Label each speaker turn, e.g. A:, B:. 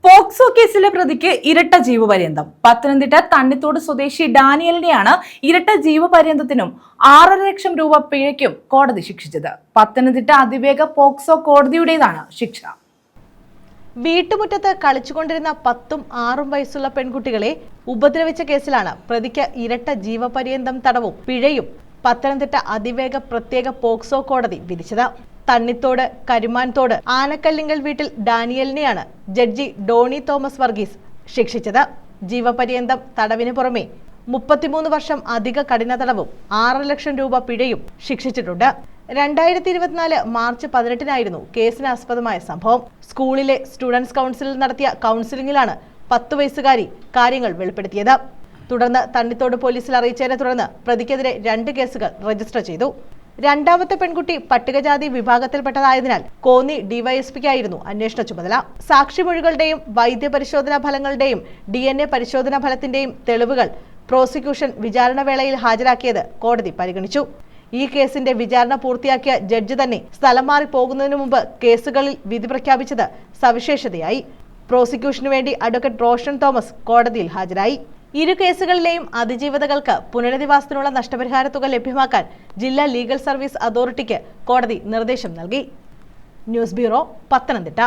A: POCSO കേസിലെ പ്രതിക്ക് ഇരട്ട ജീവപര്യന്തം. പത്തനംതിട്ട തണ്ണിത്തോട് സ്വദേശി ഡാനിയലിനെയാണ് ഇരട്ട ജീവപര്യന്തത്തിനും 6.5 ലക്ഷം രൂപ പിഴയ്ക്കും കോടതി ശിക്ഷിച്ചത്. പത്തനംതിട്ട അതിവേഗ പോക്സോ കോടതിയുടേതാണ് ശിക്ഷ.
B: വീട്ടുമുറ്റത്ത് കളിച്ചുകൊണ്ടിരുന്ന 10ഉം 6ഉം വയസ്സുള്ള പെൺകുട്ടികളെ ഉപദ്രവിച്ച കേസിലാണ് പ്രതിക്ക് ഇരട്ട ജീവപര്യന്തം തടവും പിഴയും പത്തനംതിട്ട അതിവേഗ പ്രത്യേക പോക്സോ കോടതി വിധിച്ചത്. തണ്ണിത്തോട് കരുമാൻതോട് ആനക്കല്ലിങ്കൽ വീട്ടിൽ ഡാനിയലിനെയാണ് ജഡ്ജി ഡോണി തോമസ് വർഗീസ് ശിക്ഷിച്ചത്. ജീവപര്യന്തം തടവിന് പുറമെ 33 വർഷം അധിക കഠിന തടവും 6 ലക്ഷം രൂപ പിഴയും ശിക്ഷിച്ചിട്ടുണ്ട്. 2024 മാർച്ച് 18-നായിരുന്നു കേസിനാസ്പദമായ സംഭവം. സ്കൂളിലെ സ്റ്റുഡൻസ് കൗൺസിലിൽ നടത്തിയ കൗൺസിലിംഗിലാണ് 10 വയസ്സുകാരി കാര്യങ്ങൾ വെളിപ്പെടുത്തിയത്. തുടർന്ന് തണ്ണിത്തോട് പോലീസിൽ അറിയിച്ചതിനെ തുടർന്ന് പ്രതിക്കെതിരെ 2 കേസുകൾ രജിസ്റ്റർ ചെയ്തു. രണ്ടാമത്തെ പെൺകുട്ടി പട്ടികജാതി വിഭാഗത്തിൽപ്പെട്ടതായതിനാൽ കോന്നി ഡിവൈഎസ്പിക്കായിരുന്നു അന്വേഷണ ചുമതല. സാക്ഷിമൊഴികളുടെയും വൈദ്യപരിശോധനാ ഫലങ്ങളുടെയും DNA പരിശോധനാ ഫലത്തിന്റെയും തെളിവുകൾ പ്രോസിക്യൂഷൻ വിചാരണ വേളയിൽ ഹാജരാക്കിയത് കോടതി പരിഗണിച്ചു. ഈ കേസിന്റെ വിചാരണ പൂർത്തിയാക്കിയ ജഡ്ജി തന്നെ സ്ഥലം മാറി പോകുന്നതിനു മുമ്പ് കേസുകളിൽ വിധി പ്രഖ്യാപിച്ചത് സവിശേഷതയായി. പ്രോസിക്യൂഷനു വേണ്ടി അഡ്വക്കേറ്റ് റോഷൻ തോമസ് കോടതിയിൽ ഹാജരായി. ഇരു കേസുകളിലെയും അതിജീവിതകൾക്ക് പുനരധിവാസത്തിനുള്ള നഷ്ടപരിഹാര തുക ലഭ്യമാക്കാൻ ജില്ലാ ലീഗൽ സർവീസ് അതോറിറ്റിക്ക് കോടതി നിർദ്ദേശം നൽകി. News bureau, Pathanamthitta.